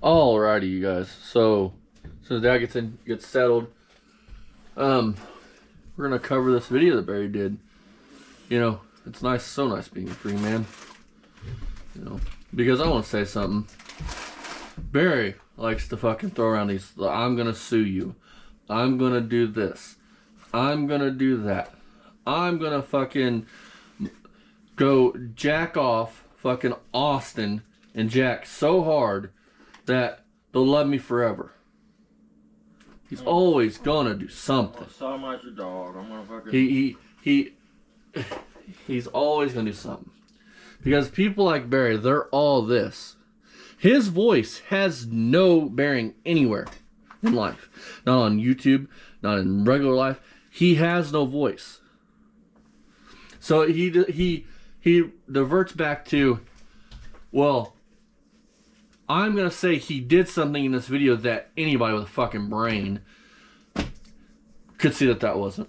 Alrighty, you guys. So Dad gets settled. We're gonna cover this video that Barry did. You know, it's nice, so nice being a free man. You know, because I want to say something. Barry likes to fucking throw around these. I'm gonna sue you. I'm gonna do this. I'm gonna do that. I'm gonna fucking go jack off fucking Austin and Jack so hard that they'll love me forever. He's always gonna do something. Sodomize your dog. I'm gonna fucking... He's always gonna do something. Because people like Barry, they're all this. His voice has no bearing anywhere in life. Not on YouTube, not in regular life. He has no voice. So he diverts back to, well, I'm going to say he did something in this video that anybody with a fucking brain could see that wasn't.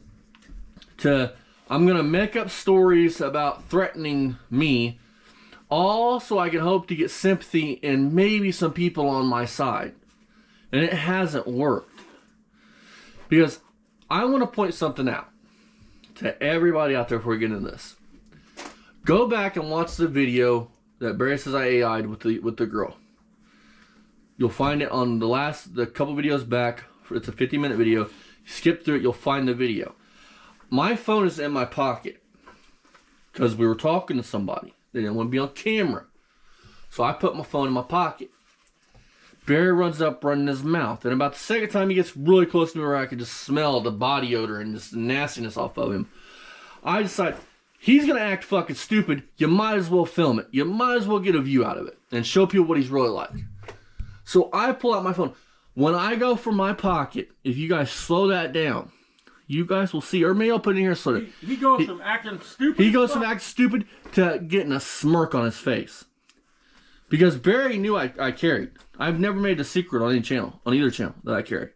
I'm going to make up stories about threatening me, all so I can hope to get sympathy and maybe some people on my side. And it hasn't worked. Because I want to point something out to everybody out there before we get into this. Go back and watch the video that Barry says I AI'd with the girl. You'll find it on the couple videos back. It's a 50-minute video. Skip through it, you'll find the video. My phone is in my pocket because we were talking to somebody. They didn't want to be on camera. So I put my phone in my pocket. Barry runs up, running his mouth. And about the second time he gets really close to me where I can just smell the body odor and just the nastiness off of him, I decide, he's going to act fucking stupid. You might as well film it. You might as well get a view out of it and show people what he's really like. So I pull out my phone. When I go from my pocket, if you guys slow that down, you guys will see, or maybe I'll put it in here so that he goes from acting stupid. He goes from acting stupid to getting a smirk on his face. Because Barry knew I carried. I've never made a secret on any channel, on either channel that I carry.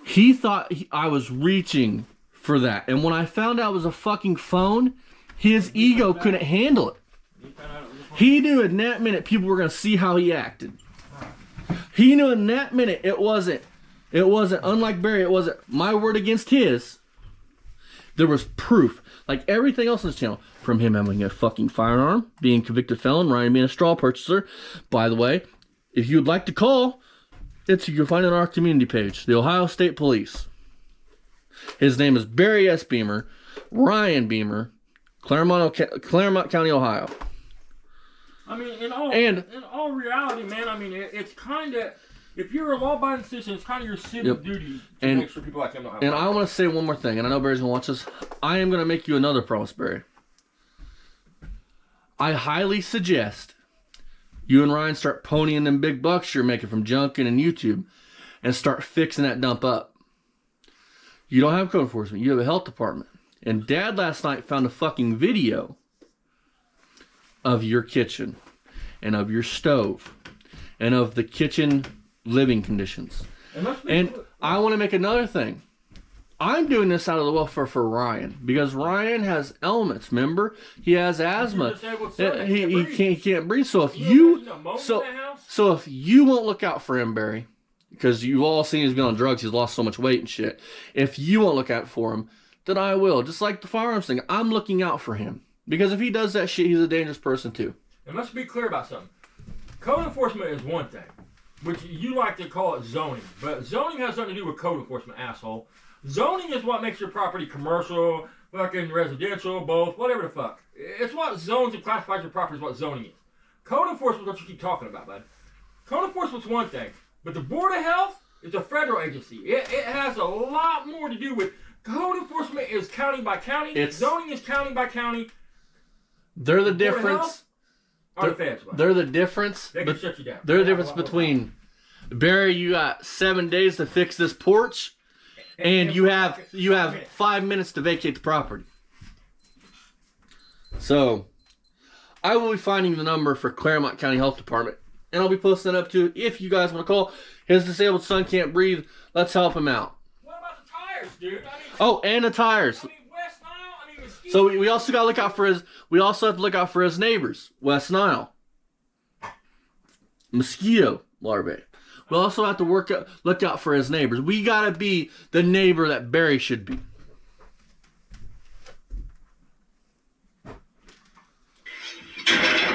He thought I was reaching for that. And when I found out it was a fucking phone, his ego couldn't handle it. He knew in that minute people were going to see how he acted. He knew in that minute it wasn't, unlike Barry, it wasn't my word against his. There was proof. Like everything else on this channel. From him having a fucking firearm, being a convicted felon, Ryan being a straw purchaser. By the way, if you'd like to call, you can find it on our community page. The Ohio State Police. His name is Barry S. Beamer, Ryan Beamer, Claremont County, Ohio. I mean, in all reality, man, I mean, it's kind of, if you're a law-abiding citizen, it's kind of your civic duty to make sure people like him don't have. And I want to say one more thing, and I know Barry's going to watch this. I am going to make you another promise, Barry. I highly suggest you and Ryan start ponying them big bucks you're making from junking and YouTube and start fixing that dump up. You don't have code enforcement. You have a health department. And Dad last night found a fucking video of your kitchen and of your stove and of the kitchen living conditions. And I want to make another thing. I'm doing this out of the welfare for Ryan because Ryan has ailments. Remember, he has asthma. He can't breathe. So if so if you won't look out for him, Barry, because you've all seen he's been on drugs, he's lost so much weight and shit. If you won't look out for him, then I will. Just like the firearms thing, I'm looking out for him because if he does that shit, he's a dangerous person too. And let's be clear about something. Code enforcement is one thing, which you like to call it zoning, but zoning has nothing to do with code enforcement, asshole. Zoning is what makes your property commercial, fucking residential, both, whatever the fuck. It's what zones and classifies your property is what zoning is. Code enforcement is what you keep talking about, bud. Code enforcement's one thing, but the Board of Health is a federal agency. It has a lot more to do with code enforcement is county by county. Zoning is county by county. They're the difference. They're the difference. They can shut you down. They're the difference between Barry. You got 7 days to fix this porch. And you have 5 minutes to vacate the property. So, I will be finding the number for Claremont County Health Department. And I'll be posting it up too. If you guys want to call, his disabled son can't breathe. Let's help him out. What about the tires, dude? And the tires. West Nile. So we also got to look out for his. We also have to look out for his neighbors, West Nile. mosquito larvae. We also have to look out for his neighbors. We gotta be the neighbor that Barry should be.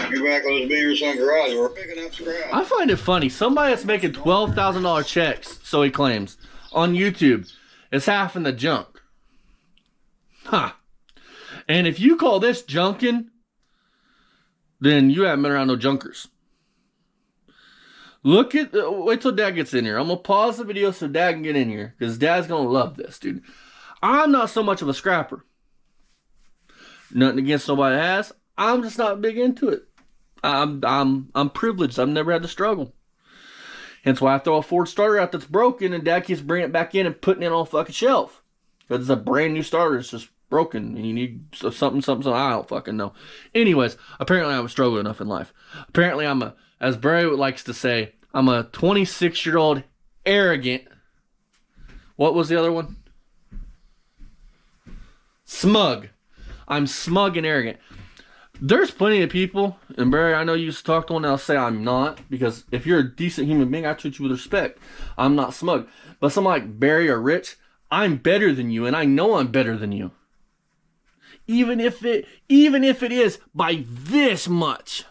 You're back on this Beaverson garage. We're picking up scrap. I find it funny. Somebody that's making $12,000 checks, so he claims, on YouTube is half in the junk. Huh. And if you call this junking, then you haven't been around no junkers. Wait till Dad gets in here. I'm going to pause the video so Dad can get in here, because Dad's going to love this, dude. I'm not so much of a scrapper. Nothing against nobody that has. I'm just not big into it. I'm privileged. I've never had to struggle. Hence why I throw a Ford starter out that's broken, and Dad keeps bringing it back in and putting it on a fucking shelf. Because it's a brand new starter. It's just broken, and you need something. I don't fucking know. Anyways, apparently I haven't struggled enough in life. Apparently as Barry likes to say, I'm a 26-year-old arrogant. What was the other one? Smug. I'm smug and arrogant. There's plenty of people, and Barry, I know you used to talk to one, and I'll say I'm not, because if you're a decent human being, I treat you with respect. I'm not smug. But someone like Barry or Rich, I'm better than you, and I know I'm better than you. Even if it is by this much.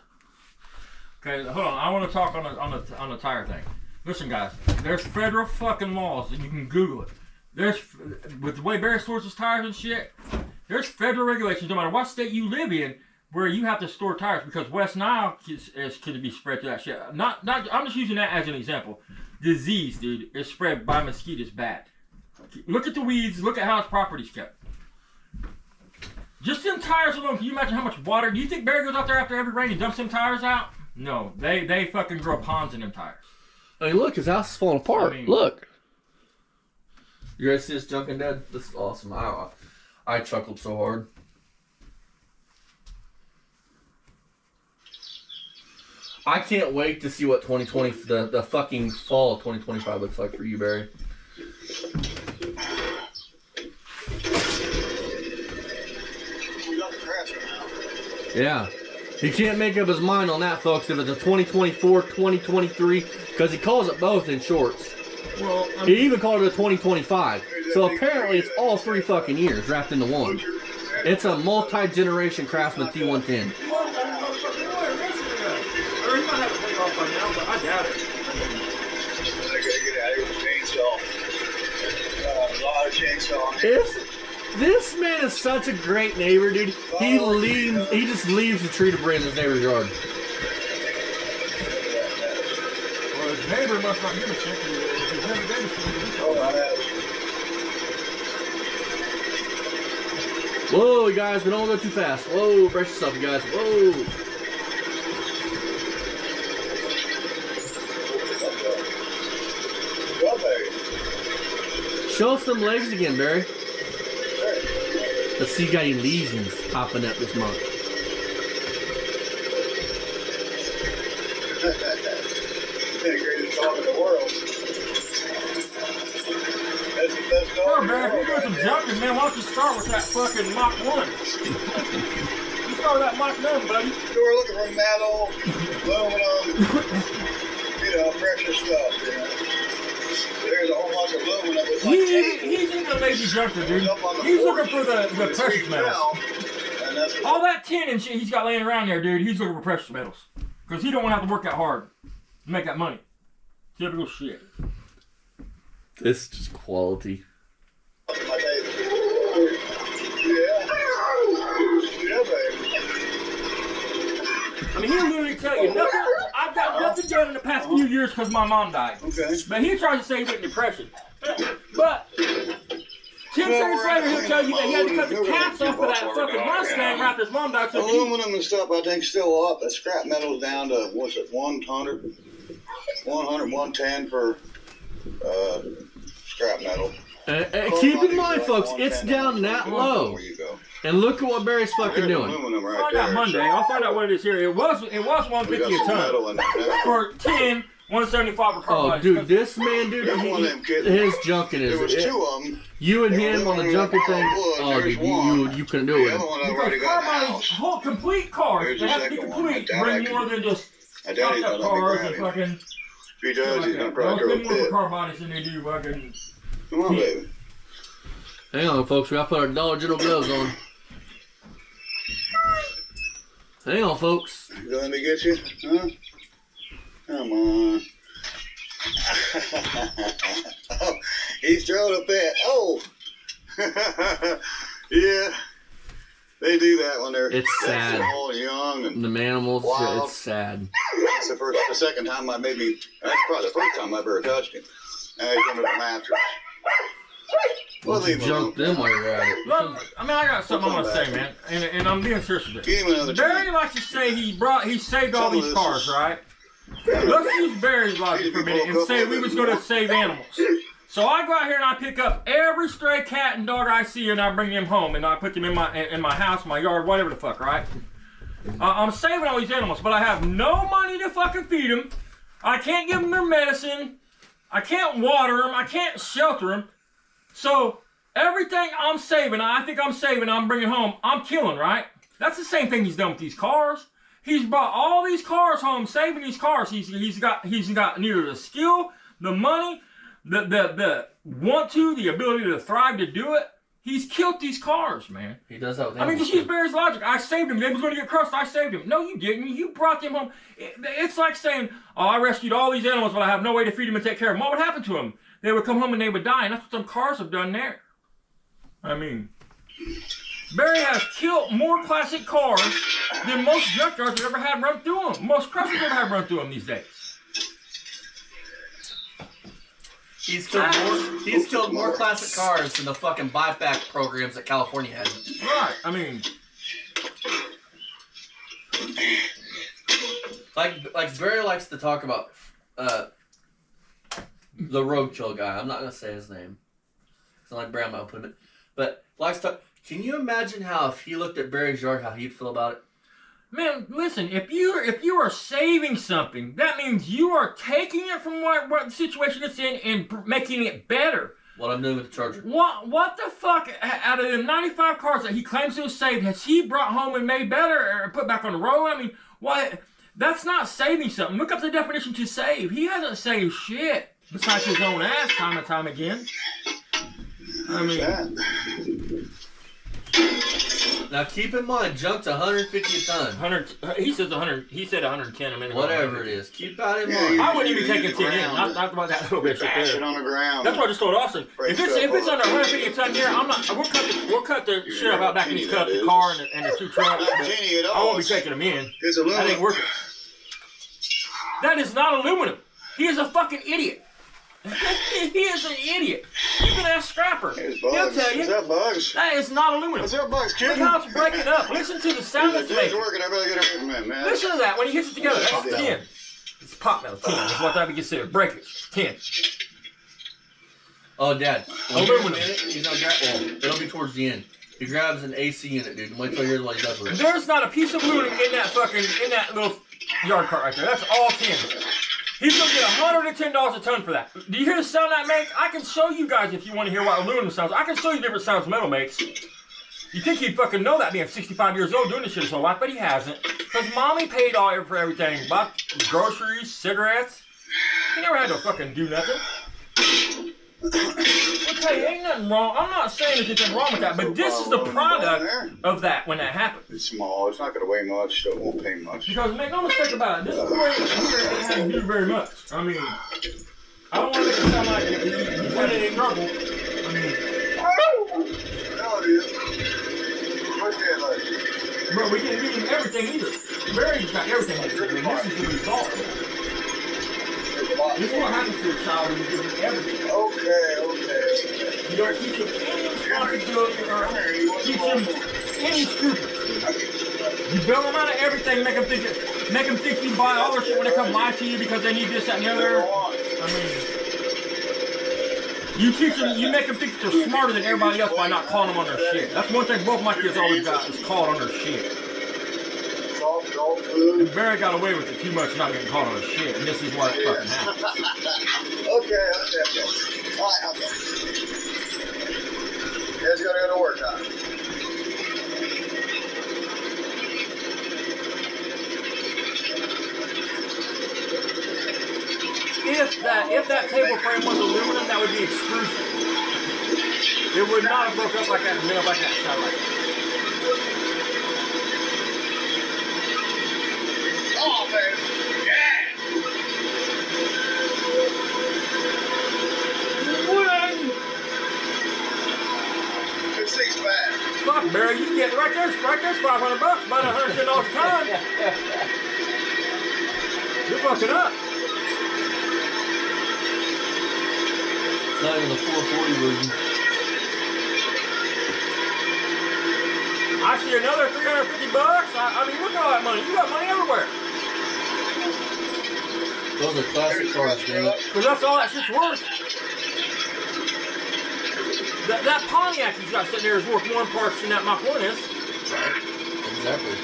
Okay, hold on. I want to talk on the tire thing. Listen, guys. There's federal fucking laws, and you can Google it. With the way Barry stores his tires and shit, there's federal regulations, no matter what state you live in, where you have to store tires, because West Nile could be spread to that shit. I'm just using that as an example. Disease, dude, is spread by mosquitoes bad. Look at the weeds. Look at how his property's kept. Just them tires alone, can you imagine how much water? Do you think Barry goes out there after every rain and dumps them tires out? No, they fucking grow ponds in them tires. I mean, look, his house is falling apart. Look. You guys see this junking, Dad? This is awesome. I chuckled so hard. I can't wait to see what 2020, the fucking fall of 2025 looks like for you, Barry. Yeah. He can't make up his mind on that, folks, if it's a 2024, 2023, because he calls it both in shorts. Well, he even called it a 2025. So apparently it's all 3 fucking years wrapped into one. It's a multi-generation Craftsman T110. I doubt it. I gotta get out of here with a chainsaw. A lot of chainsaw. This man is such a great neighbor, dude. He just leaves the tree debris in his neighbor's yard. Well, his neighbor must not give a shit. He's never done shit. Whoa, you guys, we don't go too fast. Whoa, brace yourself, you guys. Whoa. Show us some legs again, Barry. Let's see if you got any lesions popping up this month. The greatest dog in the world. That's the best dog in the Barry, if world. you're doing some junking, man, why don't you start with that fucking Mach 1? You start with that Mach 9, buddy. So we're looking for metal, aluminum, precious stuff, There's a whole bunch of aluminum. He's in the lazy junker, dude. He's looking for the precious metals. All that tin and shit he's got laying around there, dude, he's looking for precious metals. Because he don't want to have to work that hard to make that money. Typical shit. This is just quality. Yeah, baby. I mean, he'll literally tell you, I've got nothing done in the past few years because my mom died. Okay. But he tries to say he went in depression. But 10 seconds later, he'll tell you that he had to cut the caps off of that fucking Mustang after his mom died. So aluminum and stuff, I think, still up. The scrap metal's down to, what's it, 100, 110 for scrap metal. Keep in mind, folks, it's down that low. And look at what Barry's fucking doing. Right, find out Monday. I'll find out what it is here. It was 150 a ton for 10, 175 for carbide. Oh, dude, this man, dude, his junking is. There was 2 of them. You and him on the junking thing. Oh, dude, you couldn't do it. Because carbide's whole complete cars, they have to be complete, bring more than just I doubt he's chopped gonna up let me cars grab and him. fucking. If he does, he's gonna They'll probably spend throw more a for fit. car bodies than they do fucking. Come on, baby. Hang on, folks. We gotta put our Dollar General gloves on. Hang on, folks. You gonna let me get you? Huh? Come on. Oh, he's throwing a fit. Oh. Yeah. They do that when they're It's sad. small, young, and The animals, Wild. it's sad. that's the second time I maybe, that's probably the first time I ever touched him. He's under the mattress. We'll Once you leave him alone. junk them while you're at it. Look, I mean, I got something I want to say, man, and I'm being serious with Give this. him another Barry chance. likes to say he saved all Some of these this cars, is- right? Let's use Barry's logic for a minute and say we was going to save animals. So I go out here and I pick up every stray cat and dog I see and I bring them home and I put them in my house, my yard, whatever the fuck, right? I'm saving all these animals, but I have no money to fucking feed them. I can't give them their medicine. I can't water them. I can't shelter them. So everything I'm saving, I'm bringing home, I'm killing, right? That's the same thing he's done with these cars. He's brought all these cars home, saving these cars. He's got neither the skill, the money, the want to, the ability to thrive to do it. He's killed these cars, man. He does that with I mean, animals, just use too. Barry's logic. I saved him. They was going to get crushed. I saved him. No, you didn't. You brought them home. It's like saying, oh, I rescued all these animals, but I have no way to feed them and take care of them. What would happen to them? They would come home and they would die, and that's what some cars have done there. I mean, Barry has killed more classic cars than most junkyards have ever had run through them. Most crushers ever had run through them these days. He's killed more classic cars than the fucking buyback programs that California had. Right. I mean, Like Barry likes to talk about the roadkill guy. I'm not gonna say his name. It's not like Barry might put him in. But likes to. Can you imagine how if he looked at Barry's yard, how he'd feel about it? man, listen. If you are saving something, that means you are taking it from what situation it's in and making it better. What I'm doing with the Charger. What the fuck, out of the 95 cars that he claims to have saved, has he brought home and made better or put back on the road? I mean, what? That's not saving something. Look up the definition to save. He hasn't saved shit besides his own ass time and time again. I mean, Now keep in mind, junk's 150 a ton. 100. He says 100. He said 110 a minute ago. Whatever it is, keep that in Yeah, mind. I wouldn't even take it 10 in. Not about that little bit Bash it there. on the ground. That's what I just told Austin. If it's under 150 a ton here, I'm not. We'll cut the shit up out back and just cut up the car and the two trucks. Not But Jenny at I all. won't be taking them in. It's That ain't aluminum. working. That is not aluminum. He is a fucking idiot. He is an idiot. You can ask Scrapper. There's He'll bugs. tell you. Is that bugs? That is not aluminum. Is that bugs, Look kid? how it's breaking up. Listen to the sound it's It's making. working. I better get away from him, man. Listen to that when he hits it together. That's Yeah. 10. It's pot metal. 10 is what that would consider. Breakage. 10. Oh, Dad. When you're in a Aluminum. minute, he's gonna grab. Well, it'll be towards the end. He grabs an AC unit, dude. Wait till you hear what he does with it. There's not a piece of aluminum in that little yard cart right there. That's all 10. He's gonna get $110 a ton for that. Do you hear the sound that makes? I can show you guys if you want to hear what aluminum sounds. I can show you different sounds metal makes. You think he'd fucking know that being 65 years old doing this shit his whole life, but he hasn't. Because mommy paid all for everything. Bought groceries, cigarettes. He never had to fucking do nothing. I'll tell you, ain't nothing wrong. I'm not saying there's anything wrong with that, but this is the product of that when that happened. It's small. It's not going to weigh much, so it won't pay much. Because make no mistake about it, this boy here ain't had to do very much. I mean, I don't want to make it sound like he's had any trouble. I mean, No, it is. What's that like? but we didn't give him everything either. Barry's got everything. And this is the result. This is what happens to a child when you give him everything. Okay. You don't teach him any responsibility or teach him any scruples. You bail them out of everything, make them think you buy all their shit when they come lie to you because they need this, that, and the other. I mean, you teach them, you make them think that they're smarter than everybody else by not calling them on their shit. That's one thing both my kids always got, is called on their shit. Soft dog food. And Barry got away with it too much not getting called on his shit, and this is why it fucking happened. Okay. All right, okay. Guys got to go to work time. that table frame was aluminum, that would be extrusion. It would not have broke up like that and been up like that. Sound like that. Oh, man. Yeah. This thing's bad. Fuck, Barry, you get right there's $500, about $110 a ton. You're fucking up. It's not even the 440 version. I see another $350. I mean, look at all that money. You got money everywhere. Those are classic cars, man. Because that's all that shit's worth. That Pontiac he's got sitting there is worth more in parts than that Mach 1 is. Right. Exactly.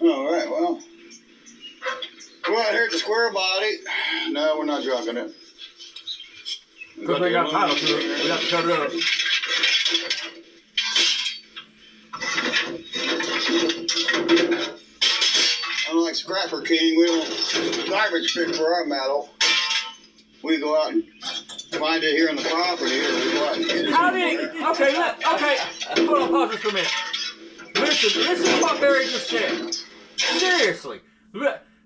All right, well. We're out here at the square body. No, we're not junking it. Because we got title to it. We got to cut it up. Unlike Scrapper King, we don't garbage pick for our metal. We go out and find it here on the property, or we go out and get it. How did okay, hold on, pause this for a minute. Listen to what Barry just said. Seriously.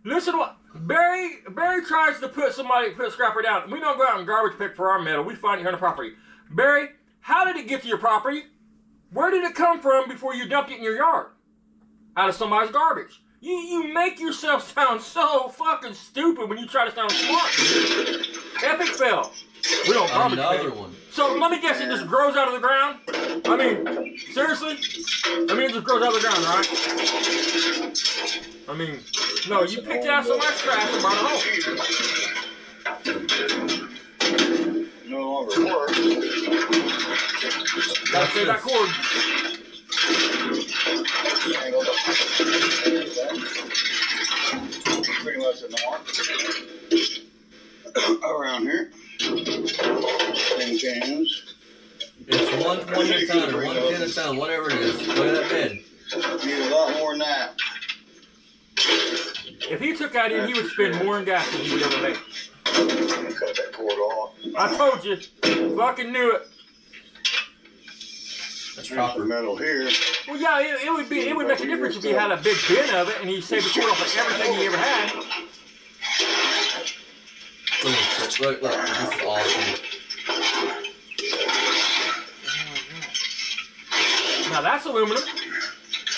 Listen to what Barry tries to put Scrapper down. We don't go out and garbage pick for our metal. We find it here on the property. Barry, how did it get to your property? Where did it come from before you dumped it in your yard? Out of somebody's garbage. You make yourself sound so fucking stupid when you try to sound smart. Epic fail. We don't garbage Another pick. one. So let me guess, it just grows out of the ground? I mean, seriously? I mean, it just grows out of the ground, right? I mean, no, you picked it out of somebody's trash and brought it home. No longer works. Gotta save that cord. Pretty much in the mark. Around here. 10 cans. It's 120 a ton or 110 a ton, whatever it is. Look at that bed. Need a lot more than that. If he took that in, he would spend more in gas than he would ever make. I'm gonna cut that cord off. I told you. Fucking knew it. That's There's the copper. metal here. Well, yeah, it would make a difference if he had a big bin of it and he saved the cord off of everything he ever had. Look, this is awesome. Now that's aluminum.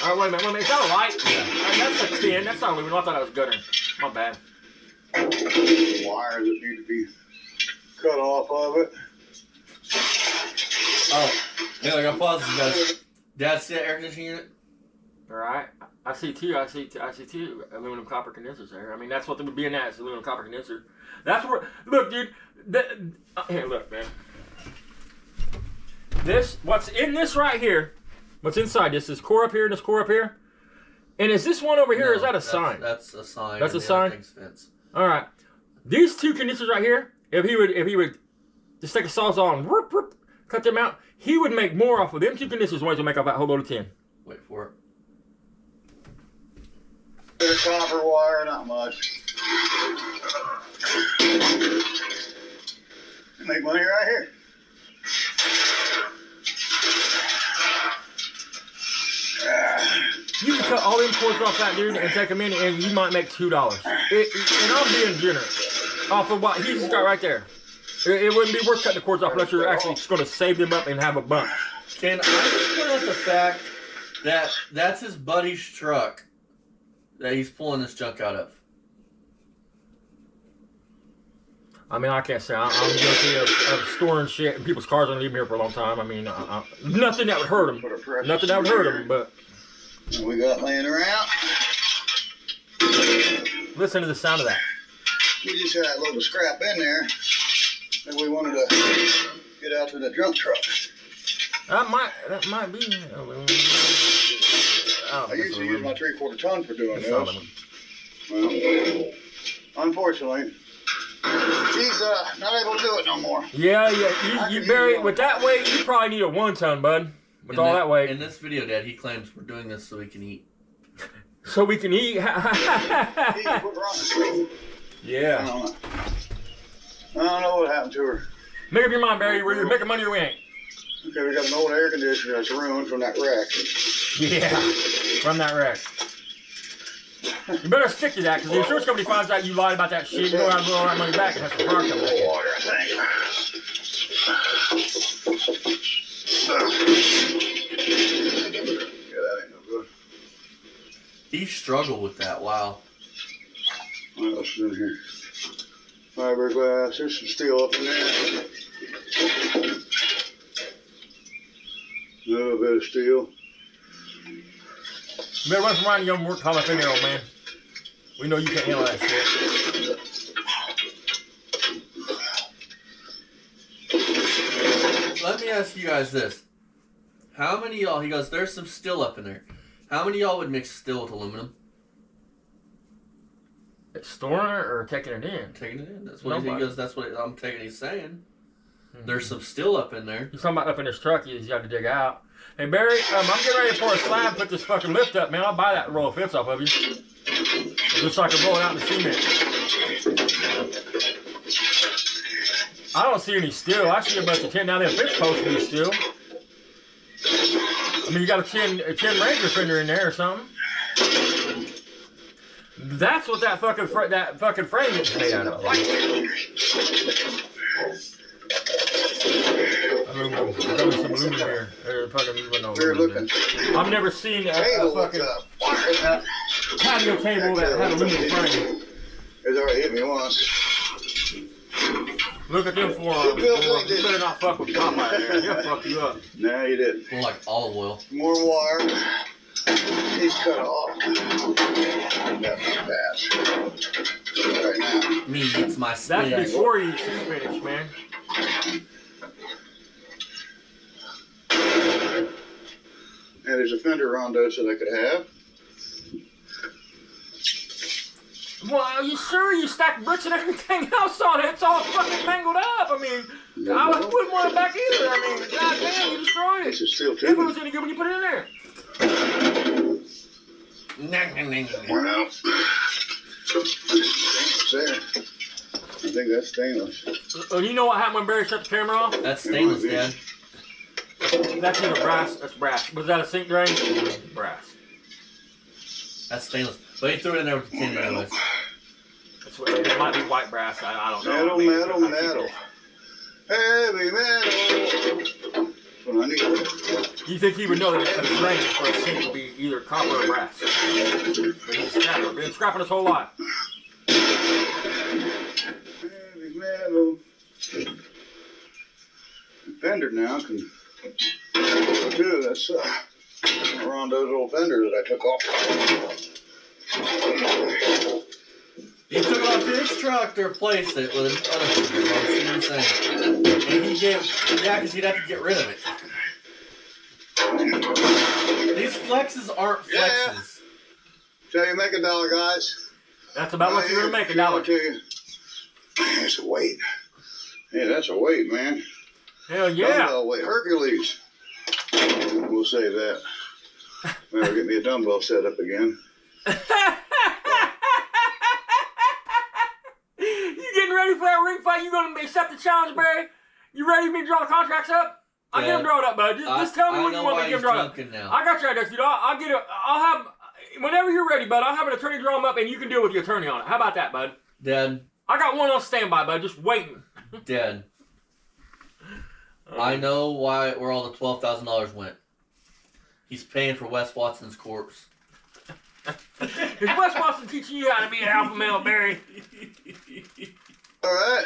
All right, wait a minute. Is that a light? Yeah. That's a tin. That's not aluminum. I thought that was gutter. My bad. Wires that need to be cut off of it. Oh, yeah, I got pause this, guys. Dad, see that air conditioning unit? All right. I see two aluminum copper condensers there. I mean, that's what would be in that. It's aluminum copper condenser. That's where. Look, dude. Here, look, man. What's in this right here? What's inside this core up here and this core up here? And is this one over here? No, or is that a sign? That's a sign. That's a and the sign? other thing's fence. All right. These two condensers right here. If he would just take a sawzall and cut them out, he would make more off of them two condensers than he would make off that whole load of tin. Wait for it. Bit of copper wire, not much. Make money right here. You can cut all them cords off that dude and take them in, and you might make $2. And I'm being generous off of what he's got right there. It wouldn't be worth cutting the cords off unless you're actually just going to save them up and have a bunch. Can I just point out the fact that that's his buddy's truck that he's pulling this junk out of? I mean, I can't say I'm guilty of storing shit in people's cars and leaving here for a long time. I mean, nothing that would hurt them. Nothing that would hurt them, but... We got laying around. Listen to the sound of that. We just had a load of scrap in there that we wanted to get out to the junk truck. That might be. I usually use my 3/4 ton for doing It's this. Well, unfortunately, he's not able to do it no more. Yeah. You bury it with that weight. You probably need a 1 ton, bud. With all that weight. In this video, Dad, he claims we're doing this so he can eat. So we can eat. Eat, put her on the stove. Yeah. I don't know what happened to her. Make up your mind, Barry. We're either making money or we ain't. Okay, we got an old air conditioner that's ruined from that wreck. Yeah. From that wreck. You better stick to that, because the insurance company finds out you lied about that shit. You don't have to blow all that money back and have some car come back. Water, I think. Yeah, that ain't no good. He struggled with that. Wow. What else is in here? Fiberglass. There's some steel up in there. A little bit of steel. You better run from around your work call up in there, old man. We know you can't handle that shit. Let me ask you guys this. How many of y'all, he goes, there's some steel up in there. How many of y'all would mix steel with aluminum? Storing it or taking it in? Taking it in. That's what he goes, that's what I'm taking, he's saying. Mm-hmm. There's some steel up in there. He's talking about up in his truck he's got to dig out. Hey, Barry, I'm getting ready to pour a slab, put this fucking lift up, man. I'll buy that roll of fence off of you. Just so I can roll it out in the cement. I don't see any steel. I see a bunch of tin. Now, them fence posts be steel. I mean, you got a tin Ranger fender in there or something. That's what that fucking frame is made out of. Aluminum. There's some aluminum here. We're looking. I've never seen a fucking patio table that had aluminum frame. It's already hit me once. Look at them forearms. You better not fuck with Popeye there. He'll fuck you up. No, you didn't. More like olive oil. More wire. He's cut off. That's not bad. Right now. Me, it's my spinach. That's before you eat some spinach, man. And there's a fender rondo so they could have. Well, are you sure you stacked bricks and everything else on it? It's all fucking tangled up. I mean, I wouldn't want it back either. I mean, goddamn, you destroyed it. This is steel If it tubing. was any good when you put it in there. Worn out. Stainless there. I think that's stainless. Oh, you know what happened when Barry shut the camera off? That's stainless, Dad. That's either brass. That's brass. Was that a sink drain? Brass. That's stainless. But he threw it in there with the tin anyways. That's what, it might be white brass. I don't know. Metal. Heavy metal. That's what I need. You think he would know that a drain for a sink would be either copper or brass? But he's scrapping. Been scrapping his whole life. Heavy metal. The fender now can do. That's Rondo's old fender that I took off. He took off his truck to replace it with another fender. See what I'm saying? And he gave, yeah, because he'd have to get rid of it. These flexes aren't flexes. Yeah. So you make $1, guys. That's about what you're going to make, $1. To you. That's a weight. Yeah, that's a weight, man. Hell yeah. Dumbbell weight. Hercules. We'll save that. Maybe I'll get me a dumbbell set up again. You getting ready for that ring fight? You going to accept the challenge, Barry? You ready for me to draw the contracts up? I'll get them drawn up, bud. Just tell me when you want me to get them drawn up. Now. I got your address, dude. I'll have, whenever you're ready, bud, I'll have an attorney draw them up and you can deal with your attorney on it. How about that, bud? Dad. I got one on standby, bud, just waiting. Dad. I know where all the $12,000 went. He's paying for Wes Watson's corpse. Is Wes Watson teaching you how to be an alpha male, Barry? All right.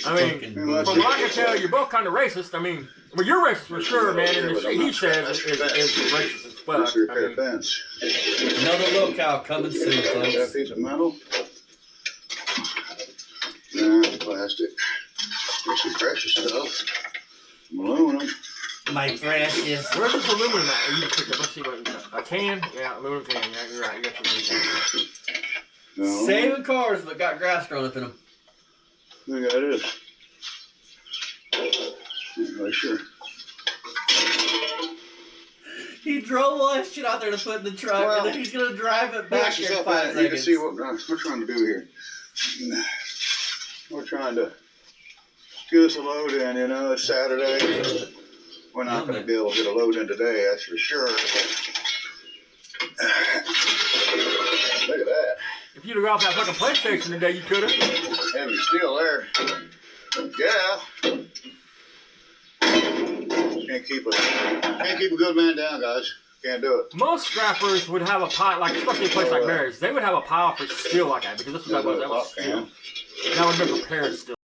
I mean, from what I can tell, you're both kind of racist. I mean, well, you're racist for sure, man, and the shit he says is racist as fuck. That's your repair fence. Another locale coming soon, folks. That piece of metal? Nah, plastic. There's some precious stuff. Some aluminum. My precious. Where's this aluminum at? You just picked up. Let's see what you got. A can? Yeah, aluminum can. Yeah, you're right. You got your aluminum can. No. Saving cars but got grass growing up in them. I think that is. Not really sure. He drove all that shit out there to put in the truck, Well, and then he's gonna drive it back Watch here in yourself 5 out. You can seconds. see what we're trying to do here. We're trying to get us a load in, you know, it's Saturday. We're not going to be able to get a load in today, that's for sure. Look at that. If you'd have got off that fucking PlayStation today, you could have. Heavy steel there. Yeah. Can't keep a good man down, guys. Can't do it. Most scrappers would have a pile, like especially a place like Mary's, they would have a pile for steel like that because this was that was steel. That would have been prepared steel.